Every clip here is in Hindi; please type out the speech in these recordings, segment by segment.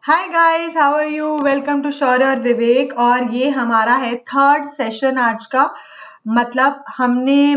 Hi guys, how are you? Welcome to Shaurya और विवेक। और ये हमारा है थर्ड सेशन आज का। मतलब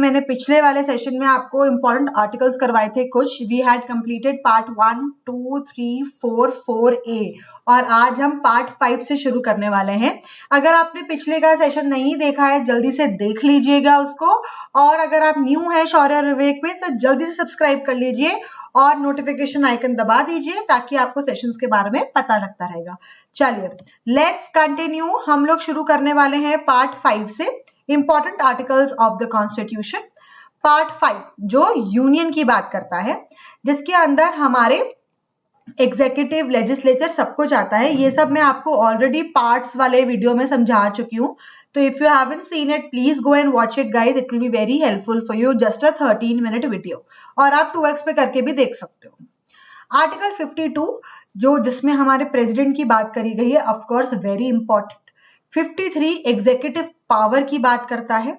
मैंने पिछले वाले सेशन में आपको इंपॉर्टेंट आर्टिकल्स करवाए थे कुछ। We had completed part 1, 2, 3, 4, 4A और आज हम पार्ट 5 से शुरू करने वाले हैं। अगर आपने पिछले का सेशन नहीं देखा है जल्दी से देख लीजिएगा उसको, और अगर आप न्यू है शौर्य और विवेक में तो जल्दी से सब्सक्राइब कर लीजिए और नोटिफिकेशन आइकन दबा दीजिए ताकि आपको सेशंस के बारे में पता लगता रहेगा। चलिए लेट्स कंटिन्यू। हम लोग शुरू करने वाले हैं पार्ट 5 से, important articles of the constitution. Part 5 जो यूनियन की बात करता है, जिसके अंदर हमारे एग्जीक्यूटिव, लेजिस्लेचर सब कुछ आता है। ये सब मैं आपको ऑलरेडी पार्ट्स वाले वीडियो में समझा चुकी हूँ, तो if you haven't seen it please go and watch it guys, it will be very helpful for you. Just a 13-minute video, और आप 2x पे करके भी देख सकते हो। आर्टिकल 52 जो जिसमें हमारे प्रेसिडेंट की बात करी गई है, of course very important. 53 executive power की बात करता है।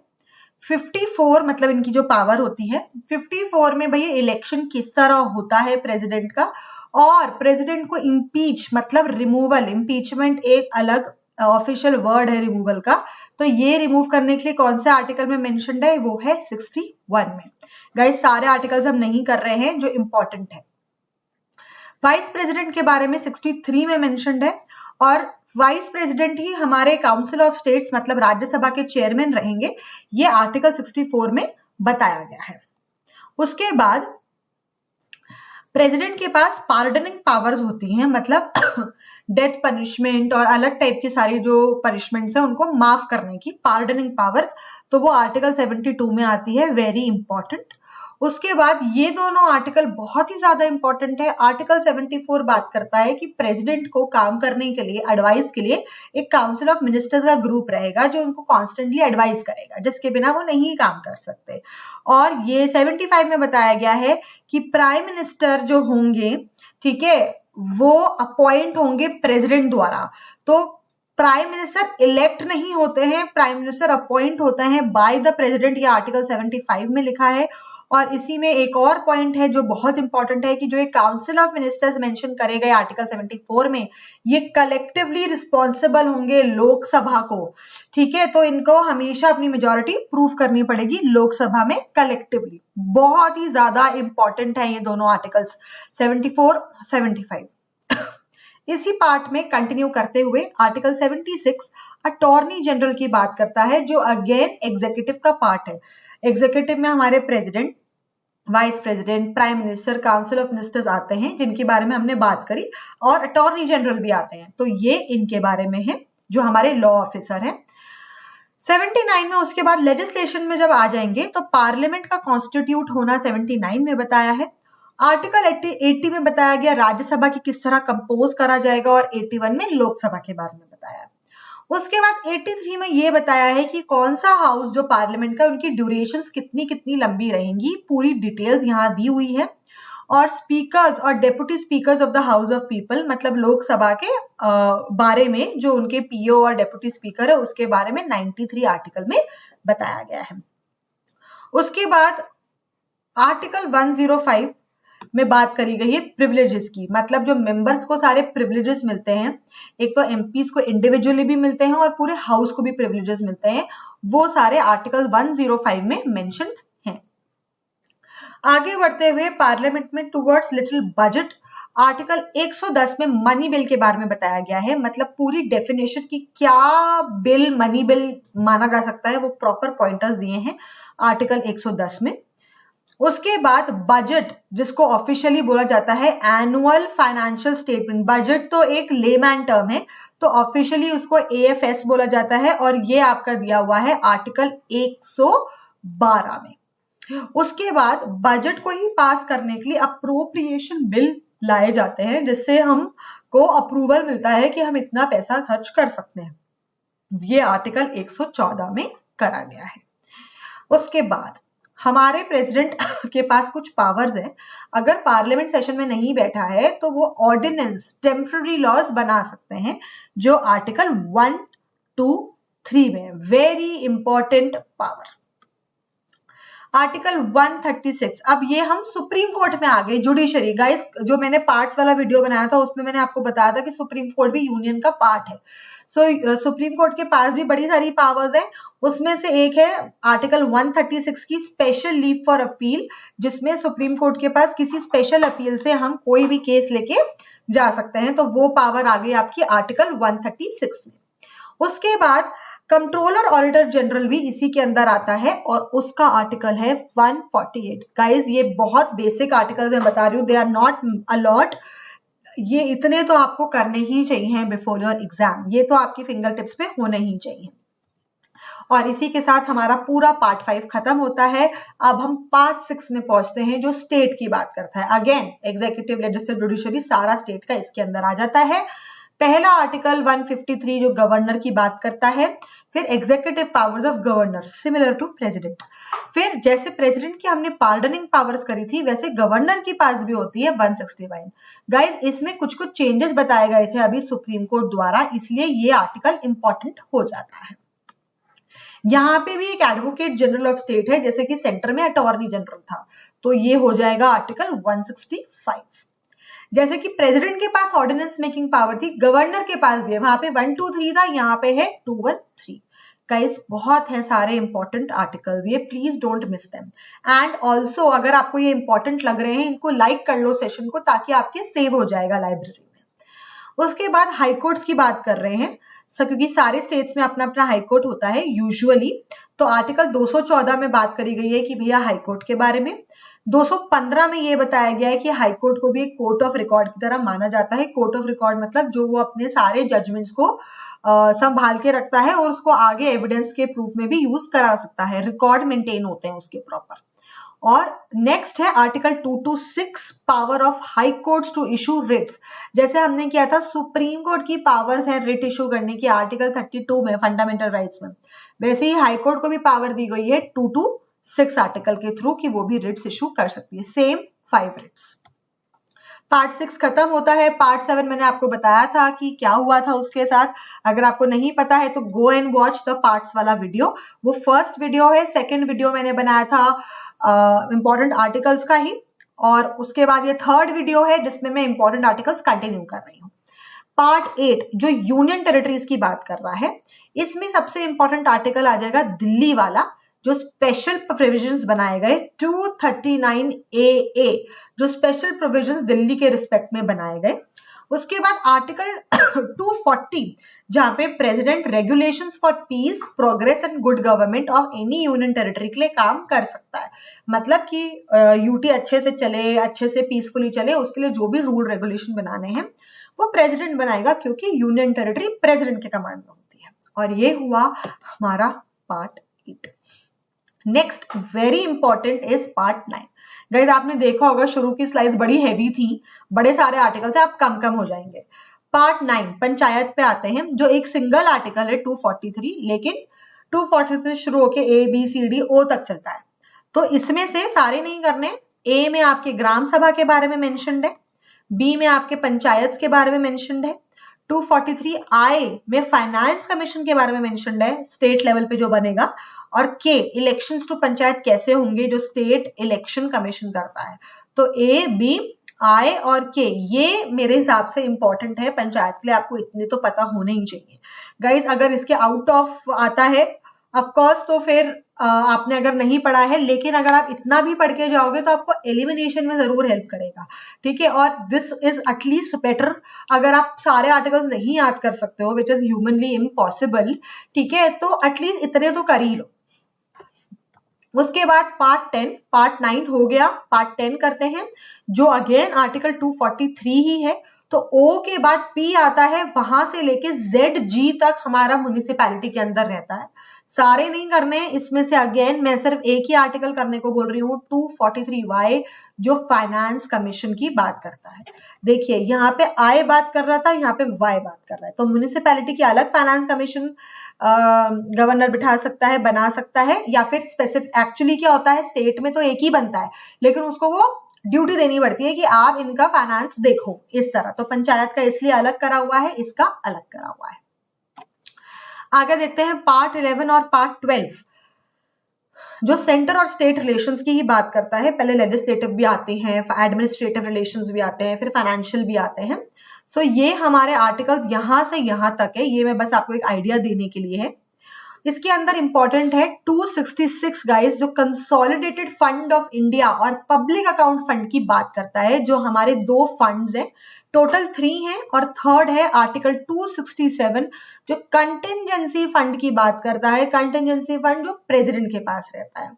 54 मतलब इनकी जो पावर होती है। 54 में भैया इलेक्शन किस तरह होता है प्रेसिडेंट का, और प्रेसिडेंट को इम्पीच मतलब रिमूवल, इम्पीचमेंट एक अलग ऑफिशियल वर्ड है रिमूवल का, तो ये रिमूव करने के लिए कौन से आर्टिकल में मेंशन्ड है, वो है 61 में। गाइस सारे आर्टिकल्स हम नहीं कर रहे हैं जो इंपॉर्टेंट है। वाइस प्रेसिडेंट के बारे में 63 में मेंशन्ड है, और वाइस प्रेसिडेंट ही हमारे काउंसिल ऑफ स्टेट्स मतलब राज्यसभा के चेयरमैन रहेंगे, ये आर्टिकल 64 में बताया गया है। उसके बाद प्रेसिडेंट के पास पार्डनिंग पावर्स होती हैं, मतलब डेथ पनिशमेंट और अलग टाइप की सारी जो पनिशमेंट्स है उनको माफ करने की पार्डनिंग पावर्स, तो वो आर्टिकल 72 में आती है, वेरी इंपॉर्टेंट। उसके बाद ये दोनों आर्टिकल बहुत ही ज्यादा इंपॉर्टेंट है। आर्टिकल 74 बात करता है कि प्रेसिडेंट को काम करने के लिए, एडवाइस के लिए एक काउंसिल ऑफ मिनिस्टर्स का ग्रुप रहेगा जो उनको कॉन्स्टेंटली एडवाइस करेगा, जिसके बिना वो नहीं काम कर सकते। और ये 75 में बताया गया है कि प्राइम मिनिस्टर जो होंगे, ठीक है, वो अपॉइंट होंगे प्रेसिडेंट द्वारा। तो प्राइम मिनिस्टर इलेक्ट नहीं होते हैं, प्राइम मिनिस्टर अपॉइंट होते हैं बाय द प्रेसिडेंट, ये आर्टिकल 75 में लिखा है। और इसी में एक और पॉइंट है जो बहुत इंपॉर्टेंट है कि जो एक काउंसिल ऑफ मिनिस्टर्स मेंशन करे गए आर्टिकल 74 में, ये कलेक्टिवली रिस्पॉन्सिबल होंगे लोकसभा को, ठीक है। तो इनको हमेशा अपनी मेजोरिटी प्रूव करनी पड़ेगी लोकसभा में कलेक्टिवली। बहुत ही ज्यादा इंपॉर्टेंट है ये दोनों आर्टिकल्स 74, 75। इसी पार्ट में कंटिन्यू करते हुए आर्टिकल 76 अटॉर्नी जनरल की बात करता है, जो अगेन एग्जीक्यूटिव का पार्ट है। एग्जीक्यूटिव में हमारे president, vice president, prime minister, council of ministers आते हैं, जिनके बारे में हमने बात करी, और अटॉर्नी जनरल भी आते हैं, तो ये इनके बारे में है जो हमारे लॉ ऑफिसर हैं। 79 में उसके बाद लेजिस्लेशन में जब आ जाएंगे तो पार्लियामेंट का कॉन्स्टिट्यूट होना 79 में बताया है। आर्टिकल 80 में बताया गया राज्यसभा की किस तरह कंपोज करा जाएगा, और 81 में लोकसभा के बारे में बताया। उसके बाद 83 में ये बताया है कि कौन सा हाउस जो पार्लियामेंट का, उनकी ड्यूरेशंस कितनी कितनी लंबी रहेंगी, पूरी डिटेल्स यहाँ दी हुई है। और स्पीकर्स और deputy speakers of the house of people मतलब लोकसभा के बारे में, जो उनके पीओ और डेप्यूटी स्पीकर है उसके बारे में 93 आर्टिकल में बताया गया है। उसके बाद आर्टिकल 105 में बात करी गई है प्रिविलेजेस की, मतलब जो मेंबर्स को सारे प्रिविलेजेस मिलते हैं, एक तो एमपीज को इंडिविजुअली भी मिलते हैं और पूरे हाउस को भी प्रिविलेजेस मिलते हैं, वो सारे आर्टिकल 105 में मेंशन हैं। आगे बढ़ते हुए पार्लियामेंट में टुवर्ड्स लिटिल बजट, आर्टिकल 110 में मनी बिल के बारे में बताया गया है, मतलब पूरी डेफिनेशन की क्या बिल मनी बिल माना जा सकता है, वो प्रॉपर पॉइंटर्स दिए हैं आर्टिकल 110 में। उसके बाद बजट, जिसको ऑफिशियली बोला जाता है एनुअल फाइनेंशियल स्टेटमेंट। बजट तो एक लेमैन टर्म है, तो ऑफिशियली उसको एएफएस बोला जाता है, और ये आपका दिया हुआ है आर्टिकल 112 में। उसके बाद बजट को ही पास करने के लिए अप्रोप्रिएशन बिल लाए जाते हैं, जिससे हमको अप्रूवल मिलता है कि हम इतना पैसा खर्च कर सकते हैं, ये आर्टिकल 114 में करा गया है। उसके बाद हमारे प्रेसिडेंट के पास कुछ पावर्स हैं, अगर पार्लियामेंट सेशन में नहीं बैठा है तो वो ऑर्डिनेंस, टेम्पररी लॉज बना सकते हैं, जो आर्टिकल 1, 2, 3 में, वेरी इंपॉर्टेंट पावर। आर्टिकल 136, अब ये हम सुप्रीम कोर्ट में आ गए, जुडिशरी। गाइस जो मैंने पार्ट्स वाला वीडियो बनाया था उसमें मैंने आपको बताया था कि सुप्रीम कोर्ट भी यूनियन का पार्ट है। सुप्रीम कोर्ट के पास भी बड़ी सारी पावर्स हैं, उसमें से एक है आर्टिकल 136 की स्पेशल लीव फॉर अपील, जिसमें सुप्रीम कोर्ट के पास किसी स्पेशल अपील से हम कोई भी केस लेके जा सकते हैं, तो वो पावर आ गई आपकी आर्टिकल 136 में। उसके बाद कंट्रोलर ऑडिटर जनरल भी इसी के अंदर आता है और उसका आर्टिकल है 148। गाइज ये बहुत बेसिक आर्टिकल्स मैं बता रही हूँ, दे आर नॉट अलॉट, ये इतने तो आपको करने ही चाहिए बिफोर योर एग्जाम, ये तो आपकी फिंगर टिप्स पे होने ही चाहिए। और इसी के साथ हमारा पूरा पार्ट 5 खत्म होता है। अब हम पार्ट 6 में पहुंचते हैं जो स्टेट की बात करता है। अगेन एग्जीक्यूटिव, लेजिस्लेटिव, जुडिशरी सारा स्टेट का इसके अंदर आ जाता है। पहला आर्टिकल 153 जो गवर्नर की बात करता है, फिर executive powers of governor similar to president. फिर जैसे प्रेसिडेंट की हमने पार्डनिंग पावर्स करी थी, वैसे गवर्नर की पास भी होती है 161। गाइज इसमें कुछ कुछ चेंजेस बताए गए थे अभी सुप्रीम कोर्ट द्वारा, इसलिए ये आर्टिकल इंपॉर्टेंट हो जाता है। यहाँ पे भी एक एडवोकेट जनरल ऑफ स्टेट है, जैसे कि सेंटर में अटॉर्नी जनरल था, तो ये हो जाएगा आर्टिकल 165। जैसे कि प्रेसिडेंट के पास ऑर्डिनेंस मेकिंग पावर थी, गवर्नर के पास भी है, वहां पे 1, 2, 3 था, यहाँ पे है 2, 1, 3। गाइस बहुत है सारे इंपॉर्टेंट आर्टिकल्स, ये please don't miss them. And also अगर आपको ये इंपॉर्टेंट लग रहे हैं, इनको लाइक कर लो सेशन को, ताकि आपके सेव हो जाएगा लाइब्रेरी में। उसके बाद हाईकोर्ट्स की बात कर रहे हैं क्योंकि सारे स्टेट्स में अपना अपना हाईकोर्ट होता है यूजुअली, तो आर्टिकल 214 में बात करी गई है कि भैया हाईकोर्ट के बारे में। 215 में ये बताया गया है कि हाईकोर्ट को भी एक कोर्ट ऑफ रिकॉर्ड की तरह माना जाता है। कोर्ट ऑफ रिकॉर्ड मतलब जो वो अपने सारे जजमेंट्स को संभाल के रखता है और उसको आगे एविडेंस के प्रूफ में भी यूज करा सकता है, रिकॉर्ड मेंटेन होते हैं उसके प्रॉपर। और नेक्स्ट है article 226 power of high courts to issue writs. जैसे हमने किया था सुप्रीम कोर्ट की पावर्स है रिट इशू करने की आर्टिकल 32 में फंडामेंटल राइट्स में, वैसे ही हाई कोर्ट को भी पावर दी गई है 226 आर्टिकल के थ्रू कि वो भी रिट्स इशू कर सकती है, सेम 5 रिट्स। पार्ट 6 खत्म होता है। पार्ट 7 मैंने आपको बताया था कि क्या हुआ था उसके साथ, अगर आपको नहीं पता है तो go and watch the parts वाला वीडियो, वो फर्स्ट वीडियो है। सेकंड वीडियो मैंने बनाया था इंपॉर्टेंट आर्टिकल्स का ही, और उसके बाद ये थर्ड वीडियो है जिसमें मैं इंपॉर्टेंट आर्टिकल्स कंटिन्यू कर रही हूँ। पार्ट 8 जो यूनियन टेरिटरीज की बात कर रहा है, इसमें सबसे इंपॉर्टेंट आर्टिकल आ जाएगा दिल्ली वाला, जो स्पेशल प्रोविजंस बनाए गए 239 AA, जो स्पेशल प्रोविजंस दिल्ली के रिस्पेक्ट में बनाए गए। उसके बाद आर्टिकल 240 जहां पे president regulations for piece, progress and good government of any union territory के लिए काम कर सकता है। मतलब कि यूटी अच्छे से चले, अच्छे से पीसफुली चले, उसके लिए जो भी रूल रेगुलेशन बनाने हैं वो प्रेसिडेंट बनाएगा, क्योंकि यूनियन टेरिटरी प्रेसिडेंट के कमांड में होती है। और ये हुआ हमारा part 8। Next very important is part 9। Guys आपने देखा होगा शुरू की स्लाइड्स बड़ी हैवी थी, बड़े सारे आर्टिकल थे, आप कम कम हो जाएंगे। पार्ट 9 पंचायत पे आते हैं, जो एक सिंगल आर्टिकल है 243, लेकिन 243 शुरू होके ABCDO तक चलता है। तो इसमें से सारे नहीं करने, A में आपके ग्राम सभा के बारे में मेंशन्ड है, B में आपके पंचायत के बारे में मेंशन्ड है, 243I में फाइनेंस कमीशन के बारे में मेंशन्ड है, स्टेट लेवल पे जो बनेगा, और K इलेक्शंस टू पंचायत कैसे होंगे, जो स्टेट इलेक्शन कमीशन करता है। तो A, B, I और K ये मेरे हिसाब से इंपॉर्टेंट है पंचायत के लिए, आपको इतने तो पता होने ही चाहिए। गाइज अगर इसके आउट ऑफ आता है ऑफकोर्स तो फिर आपने अगर नहीं पढ़ा है, लेकिन अगर आप इतना भी पढ़ के जाओगे तो आपको एलिमिनेशन में जरूर हेल्प करेगा, ठीक है। और दिस इज एटलीस्ट बेटर अगर आप सारे आर्टिकल्स नहीं याद कर सकते हो, विच इज ह्यूमनली इम्पॉसिबल, ठीक है, तो एटलीस्ट इतने तो कर ही लो। उसके बाद पार्ट 10, पार्ट 9 हो गया, पार्ट 10 करते हैं, जो अगेन आर्टिकल 243 ही है। तो O के बाद P आता है, वहां से लेके ZG तक हमारा म्युनिसिपैलिटी के अंदर रहता है। सारे नहीं करने, इसमें से अगेन मैं सिर्फ एक ही आर्टिकल करने को बोल रही हूँ, 243Y, जो फाइनेंस कमीशन की बात करता है। देखिए यहाँ पे I बात कर रहा था, यहाँ पे Y बात कर रहा है, तो म्युनिसिपैलिटी की अलग फाइनेंस कमीशन गवर्नर बिठा सकता है, बना सकता है, या फिर स्पेसिफिक एक्चुअली क्या होता है, स्टेट में तो एक ही बनता है, लेकिन उसको वो ड्यूटी देनी पड़ती है कि आप इनका फाइनेंस देखो, इस तरह। तो पंचायत का इसलिए अलग करा हुआ है, इसका अलग करा हुआ है। आगे देखते हैं पार्ट 11 और पार्ट 12। जो सेंटर और स्टेट रिलेशंस की ही बात करता है। पहले लेजिस्लेटिव भी आते हैं, एडमिनिस्ट्रेटिव रिलेशंस भी आते हैं, फिर फाइनेंशियल भी आते हैं। सो ये हमारे आर्टिकल्स यहाँ से यहाँ तक है, ये मैं बस आपको एक आइडिया देने के लिए है। इसके अंदर इंपॉर्टेंट है 266 गाइस, जो कंसोलिडेटेड फंड ऑफ इंडिया और पब्लिक अकाउंट फंड की बात करता है, जो हमारे दो फंड्स हैं, टोटल 3 है, और थर्ड है आर्टिकल 267 जो कंटिंजेंसी फंड की बात करता है, कंटिंजेंसी फंड जो प्रेसिडेंट के पास रहता है।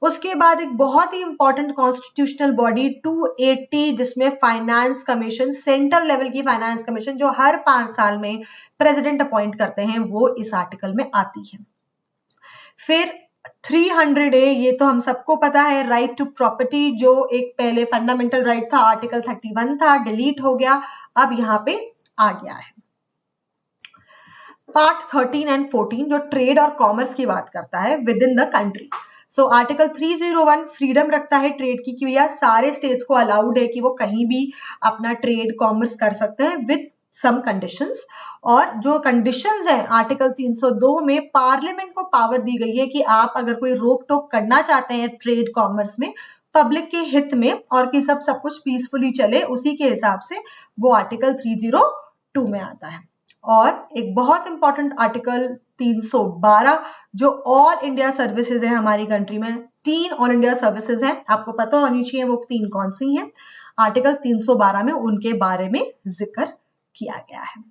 उसके बाद एक बहुत ही इंपॉर्टेंट कॉन्स्टिट्यूशनल बॉडी 280 जिसमें फाइनेंस कमीशन, सेंट्रल लेवल की फाइनेंस कमीशन जो हर 5 साल में प्रेसिडेंट अपॉइंट करते हैं, वो इस आर्टिकल में आती है। फिर 300A, ये तो हम सबको पता है, राइट टू प्रॉपर्टी, जो एक पहले फंडामेंटल राइट था, आर्टिकल 31 था, डिलीट हो गया, अब यहाँ पे आ गया है। पार्ट 13 एंड 14 जो ट्रेड और कॉमर्स की बात करता है with in the country. So article 301 freedom रखता है ट्रेड की, कि भैया सारे स्टेट्स को अलाउड है कि वो कहीं भी अपना ट्रेड कॉमर्स कर सकते हैं विद सम कंडीशंस। और जो कंडीशंस हैं आर्टिकल 302 में, पार्लियामेंट को पावर दी गई है कि आप अगर कोई रोक टोक करना चाहते हैं ट्रेड कॉमर्स में पब्लिक के हित में और कि सब कुछ पीसफुली चले, उसी के हिसाब से वो आर्टिकल 302 में आता है। और एक बहुत इंपॉर्टेंट आर्टिकल 312 जो ऑल इंडिया सर्विसेज है हमारी कंट्री में, 3 ऑल इंडिया सर्विसेज हैं, आपको पता होनी चाहिए वो 3 कौन सी हैं। आर्टिकल 312 में उनके बारे में जिक्र किया गया है।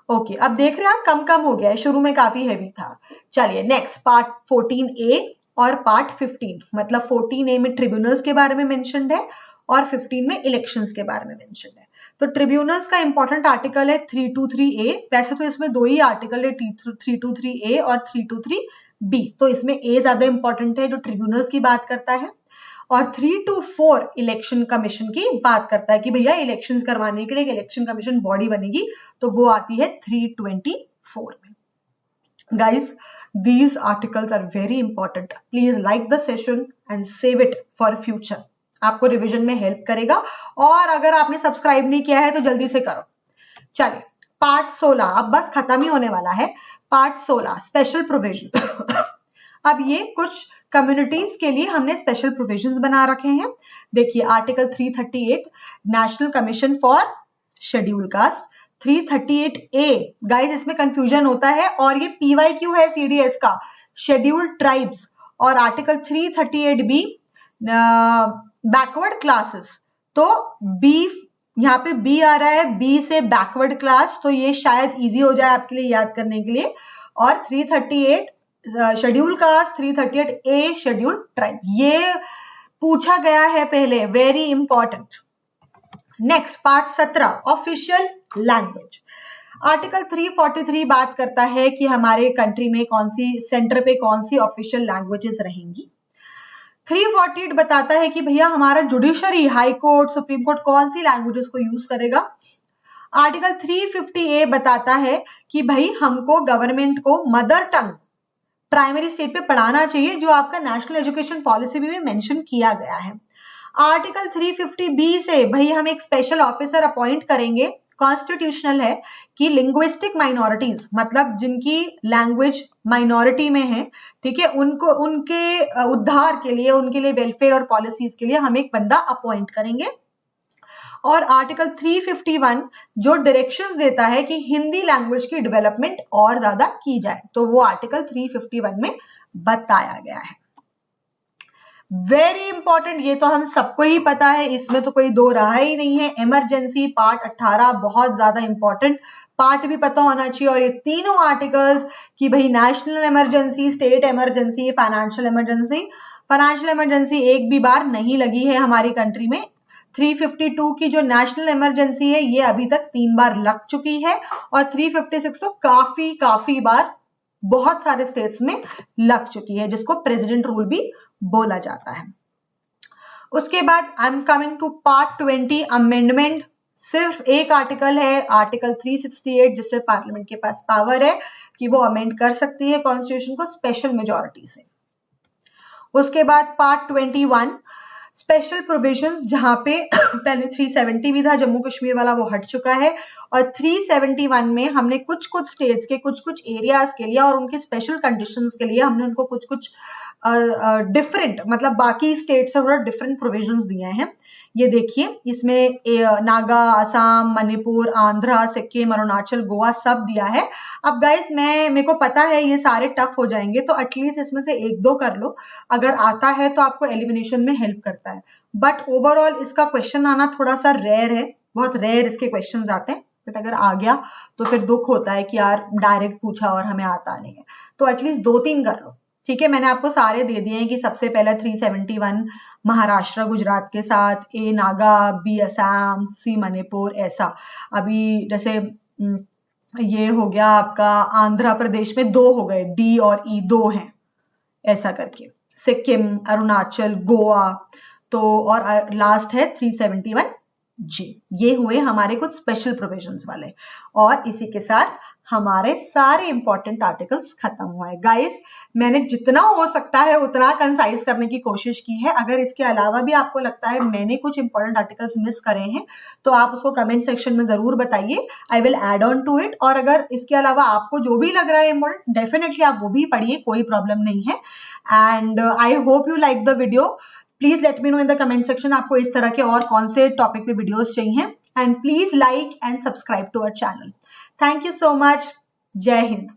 ओके, अब देख रहे हैं आप कम कम हो गया है, शुरू में काफी हैवी था। चलिए नेक्स्ट पार्ट 14A और पार्ट 15, मतलब 14A में ट्रिब्यूनल्स के बारे में मेंशन्ड है और 15 में इलेक्शंस के बारे में मेंशन्ड है। तो ट्रिब्यूनल्स का इंपॉर्टेंट आर्टिकल है 323A, वैसे तो इसमें 2 ही आर्टिकल है, 323A और 323B, तो इसमें A ज्यादा इंपॉर्टेंट है जो ट्रिब्यूनल्स की बात करता है, और 324 इलेक्शन कमीशन की बात करता है कि भैया इलेक्शंस करवाने के लिए एक इलेक्शन कमीशन बॉडी बनेगी, तो वो आती है 324 में। Guys, these articles are very important. Please like the session and save it for future. आपको रिवीजन में हेल्प करेगा, और अगर आपने सब्सक्राइब नहीं किया है तो जल्दी से करो। चलिए पार्ट 16 अब बस खत्म ही होने वाला है। Part 16 special provision. अब ये कुछ कम्युनिटीज के लिए हमने स्पेशल प्रोविजंस बना रखे हैं। देखिए article 338 national commission for schedule caste, 338A guys इसमें कंफ्यूजन होता है, और ये PYQ है CDS का, शेड्यूल्ड ट्राइब्स, और आर्टिकल 338B बैकवर्ड क्लासेस। तो B, यहाँ पे B आ रहा है, B से बैकवर्ड क्लास, तो ये शायद इजी हो जाए आपके लिए याद करने के लिए। और 338 schedule caste, 338A scheduled tribe, ये पूछा गया है पहले, very important. Next part 17 official language. Article 343 बात करता है कि हमारे कंट्री में कौन सी, सेंटर पे कौन सी ऑफिशियल लैंग्वेजेस रहेंगी। 348 बताता है कि भैया हमारा judiciary, high court, supreme court कौन सी लैंग्वेजेस को यूज करेगा। आर्टिकल 350A बताता है कि भाई हमको गवर्नमेंट को मदर टंग प्राइमरी स्टेट पे पढ़ाना चाहिए, जो आपका नेशनल एजुकेशन पॉलिसी में मेंशन किया गया है। आर्टिकल 350B से भाई हम एक स्पेशल ऑफिसर अपॉइंट करेंगे, कॉन्स्टिट्यूशनल है कि लिंग्विस्टिक माइनॉरिटीज, मतलब जिनकी लैंग्वेज माइनॉरिटी में है, ठीक है, उनको उनके उद्धार के लिए, उनके लिए वेलफेयर और पॉलिसीज के लिए हम एक बंदा अपॉइंट करेंगे। और आर्टिकल 351 जो डायरेक्शंस देता है कि हिंदी लैंग्वेज की डेवलपमेंट और ज्यादा की जाए, तो वो आर्टिकल 351 में बताया गया है। वेरी इंपॉर्टेंट, ये तो हम सबको ही पता है, इसमें तो कोई दो राह ही नहीं है। इमरजेंसी पार्ट 18 बहुत ज्यादा इंपॉर्टेंट पार्ट भी पता होना चाहिए, और ये तीनों आर्टिकल्स कि भाई national emergency, state emergency, financial emergency. Financial emergency एक भी बार नहीं लगी है हमारी कंट्री में। 352 की जो नेशनल इमरजेंसी है ये अभी तक 3 बार लग चुकी है, और 356 तो काफी बार बहुत सारे स्टेट्स में लग चुकी है, जिसको प्रेसिडेंट रूल भी बोला जाता है। उसके बाद I am coming to part 20 amendment. सिर्फ एक आर्टिकल है, आर्टिकल 368, जिससे पार्लियामेंट के पास पावर है कि वो अमेंड कर सकती है कॉन्स्टिट्यूशन को स्पेशल मेजोरिटी से। उसके बाद पार्ट 21 स्पेशल प्रोविजंस जहां पे पहले 370 भी था जम्मू कश्मीर वाला, वो हट चुका है, और 371 में हमने कुछ कुछ स्टेट्स के कुछ कुछ एरियाज के लिए और उनके स्पेशल कंडीशंस के लिए हमने उनको कुछ कुछ डिफरेंट, मतलब बाकी स्टेट से थोड़ा डिफरेंट प्रोविजंस दिए हैं। ये देखिए, इसमें नागा, असम, मणिपुर, आंध्रा, सिक्किम, अरुणाचल, गोवा सब दिया है। अब गाइस मेरे को पता है ये सारे टफ हो जाएंगे, तो एटलीस्ट इसमें से एक दो कर लो, अगर आता है तो आपको एलिमिनेशन में हेल्प करता है। बट ओवरऑल इसका क्वेश्चन आना थोड़ा सा रेयर है, बहुत रेयर इसके क्वेश्चंस आते हैं, बट अगर आ गया तो फिर दुख होता है कि यार डायरेक्ट पूछा और हमें आता नहीं है। तो एटलीस्ट 2-3 कर लो, ठीक है। मैंने आपको सारे दे दिए हैं कि सबसे पहला 371 महाराष्ट्र गुजरात के साथ, ए नागा, बी असम, सी मणिपुर, ऐसा। अभी जैसे ये हो गया आपका आंध्र प्रदेश में 2 हो गए, डी और ई 2 हैं, ऐसा करके। सिक्किम, अरुणाचल, गोवा, तो और लास्ट है 371 जी। ये हुए हमारे कुछ स्पेशल प्रोविजंस वाले, और इसी के साथ हमारे सारे इंपॉर्टेंट आर्टिकल्स खत्म हुए। गाइस मैंने जितना हो सकता है उतना कंसाइज करने की कोशिश की है। अगर इसके अलावा भी आपको लगता है मैंने कुछ इंपॉर्टेंट आर्टिकल्स मिस करे हैं तो आप उसको कमेंट सेक्शन में जरूर बताइए, I will add on to it. और अगर इसके अलावा आपको जो भी लग रहा है इंपॉर्टेंट, डेफिनेटली आप वो भी पढ़िए, कोई प्रॉब्लम नहीं है। And I hope you like the video. Please let me know in the comment section आपको इस तरह के और कौन से टॉपिक पे वीडियोस चाहिए, and please like and subscribe to our channel. Thank you so much. जय हिंद।